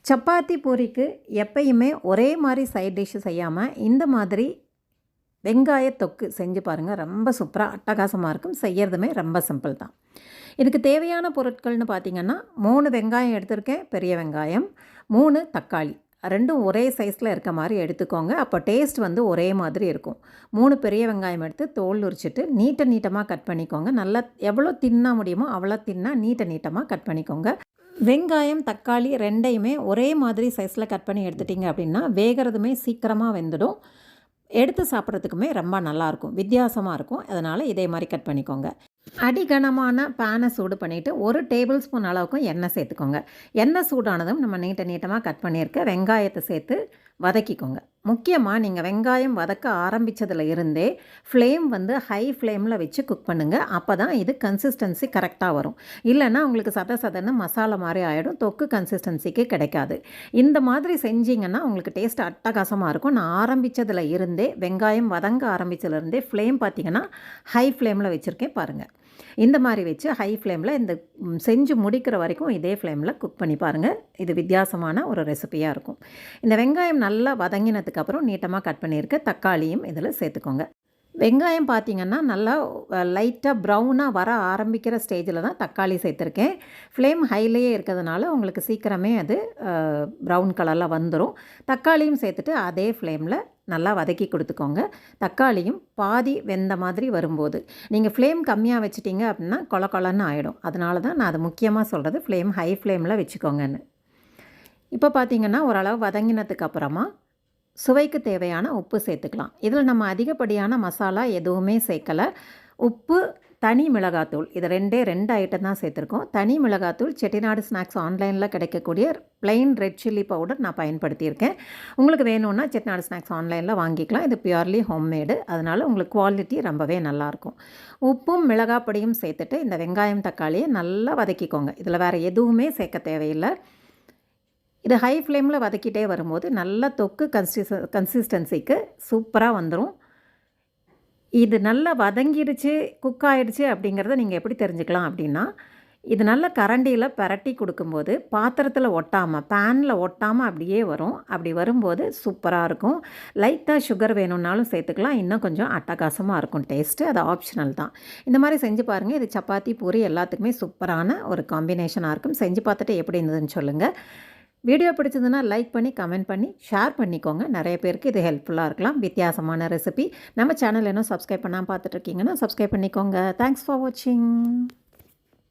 சப்பாத்தி பூரிக்கு எப்பயுமே ஒரே மாதிரி சைட் டிஷ்ஷு செய்யாமல் இந்த மாதிரி வெங்காய தொக்கு செஞ்சு பாருங்கள். ரொம்ப சூப்பராக அட்டகாசமாக இருக்கும். செய்கிறதுமே ரொம்ப சிம்பிள் தான். இதுக்கு தேவையான பொருட்கள்னு பார்த்திங்கன்னா 3 வெங்காயம் எடுத்திருக்கேன், பெரிய வெங்காயம், 3 தக்காளி, ரெண்டும் ஒரே சைஸில் இருக்க மாதிரி எடுத்துக்கோங்க. அப்போ டேஸ்ட் வந்து ஒரே மாதிரி இருக்கும். 3 பெரிய வெங்காயம் எடுத்து தோல் உரிச்சிட்டு நீட்டமாக கட் பண்ணிக்கோங்க. நல்லா எவ்வளோ தின்னா முடியுமோ அவ்வளோ தின்னா நீட்டமாக கட் பண்ணிக்கோங்க. வெங்காயம் தக்காளி ரெண்டையுமே ஒரே மாதிரி சைஸில் கட் பண்ணி எடுத்துட்டிங்க அப்படின்னா வேகிறதுமே சீக்கிரமாக வெந்துடும். எடுத்து சாப்பிட்றதுக்குமே ரொம்ப நல்லாயிருக்கும், வித்தியாசமாக இருக்கும். அதனால் இதே மாதிரி கட் பண்ணிக்கோங்க. அடிகனமான பேனை சூடு பண்ணிவிட்டு 1 டேபிள் ஸ்பூன் அளவுக்கும் எண்ணெய் சேர்த்துக்கோங்க. எண்ணெய் சூடானதும் நம்ம நீட்டமாக கட் பண்ணியிருக்க வெங்காயத்தை சேர்த்து வதக்கிக்கோங்க. முக்கியமாக நீங்கள் வெங்காயம் வதக்க ஆரம்பித்ததில் இருந்தே ஃப்ளேம் வந்து ஹை ஃப்ளேமில் வச்சு குக் பண்ணுங்கள். அப்போ தான் இது கன்சிஸ்டன்சி கரெக்டாக வரும். இல்லைன்னா உங்களுக்கு சதன்னு மசாலா மாதிரி ஆகிடும், தொக்கு கன்சிஸ்டன்சிக்கு கிடைக்காது. இந்த மாதிரி செஞ்சிங்கன்னா உங்களுக்கு டேஸ்ட் அட்டகாசமாக இருக்கும். நான் ஆரம்பித்ததில் இருந்தே வெங்காயம் வதங்க ஆரம்பித்ததுலேருந்தே ஃப்ளேம் பார்த்திங்கன்னா ஹை ஃப்ளேமில் வச்சுருக்கேன் பாருங்கள். இந்த மாதிரி வச்சு ஹை ஃப்ளேமில் இந்த செஞ்சு முடிக்கிற வரைக்கும் இதே ஃப்ளேமில் குக் பண்ணி பாருங்கள். இது வித்தியாசமான ஒரு ரெசிபியாக இருக்கும். இந்த வெங்காயம் நல்லா வதங்கினதுக்கப்புறம் நீட்டமாக கட் பண்ணியிருக்க தக்காளியும் இதில் சேர்த்துக்கோங்க. வெங்காயம் பார்த்திங்கன்னா நல்லா லைட்டாக ப்ரௌனாக வர ஆரம்பிக்கிற ஸ்டேஜில் தான் தக்காளி சேர்த்துருக்கேன். ஃப்ளேம் ஹைலேயே இருக்கிறதுனால உங்களுக்கு சீக்கிரமே அது ப்ரௌன் கலரில் வந்துடும். தக்காளியும் சேர்த்துட்டு அதே ஃப்ளேமில் நல்லா வதக்கி கொடுத்துக்கோங்க. தக்காளியும் பாதி வெந்த மாதிரி வரும்போது நீங்கள் ஃப்ளேம் கம்மியாக வச்சிட்டிங்க அப்படின்னா கொலன்னு ஆகிடும். அதனால தான் நான் அது முக்கியமாக சொல்கிறது, ஃப்ளேம் ஹை ஃப்ளேமில் வச்சுக்கோங்கன்னு. இப்போ பார்த்திங்கன்னா ஓரளவு வதங்கினதுக்கு அப்புறமா சுவைக்கு தேவையான உப்பு சேர்த்துக்கலாம். இதில் நம்ம அதிகப்படியான மசாலா எதுவுமே சேர்க்கலை. உப்பு, தனி மிளகாத்தூள், இது 2 ஐட்டம் தான் சேர்த்துருக்கோம். தனி மிளகாத்தூள் செட்டிநாடு ஸ்நாக்ஸ் ஆன்லைனில் கிடைக்கக்கூடிய ப்ளைன் ரெட் சில்லி பவுடர் நான் பயன்படுத்தியிருக்கேன். உங்களுக்கு வேணும்னா செட்டிநாடு ஸ்நாக்ஸ் ஆன்லைனில் வாங்கிக்கலாம். இது பியூர்லி ஹோம்மேடு, அதனால் உங்களுக்கு குவாலிட்டி ரொம்பவே நல்லாயிருக்கும். உப்பும் மிளகாப்பொடியும் சேர்த்துட்டு இந்த வெங்காயம் தக்காளியை நல்லா வதக்கிக்கோங்க. இதில் வேறு எதுவுமே சேர்க்க தேவையில்லை. இது ஹை ஃப்ளேமில் வதக்கிட்டே வரும்போது நல்ல தொக்கு கன்சிஸ்டன்சிக்கு சூப்பராக வந்துடும். இது நல்லா வதங்கிடுச்சு, குக் ஆகிடுச்சு அப்படிங்கிறத நீங்கள் எப்படி தெரிஞ்சுக்கலாம் அப்படின்னா, இது நல்லா கரண்டியில் பரட்டி கொடுக்கும்போது பாத்திரத்தில் ஒட்டாமல், பேனில் ஒட்டாமல் அப்படியே வரும். அப்படி வரும்போது சூப்பராக இருக்கும். லைட்டாக சுகர் வேணும்னாலும் சேர்த்துக்கலாம். இன்னும் கொஞ்சம் அட்டகாசமாக இருக்கும் டேஸ்ட்டு. அது ஆப்ஷனல் தான். இந்த மாதிரி செஞ்சு பாருங்கள். இது சப்பாத்தி பூரி எல்லாத்துக்குமே சூப்பரான ஒரு காம்பினேஷனாக இருக்கும். செஞ்சு பார்த்துட்டு எப்படி இருந்ததுன்னு சொல்லுங்கள். வீடியோ பிடிச்சதுன்னா லைக் பண்ணி, கமெண்ட் பண்ணி, ஷேர் பண்ணிக்கோங்க. நிறைய பேருக்கு இது ஹெல்ப்ஃபுல்லாக இருக்கலாம். வித்தியாசமான ரெசிபி. நம்ம சேனல் இன்னும் சப்ஸ்கிரைப் பண்ணாமல் பார்த்துட்ருக்கீங்கன்னா சப்ஸ்கிரைப் பண்ணிக்கோங்க. தேங்க்ஸ் ஃபார் வாட்சிங்.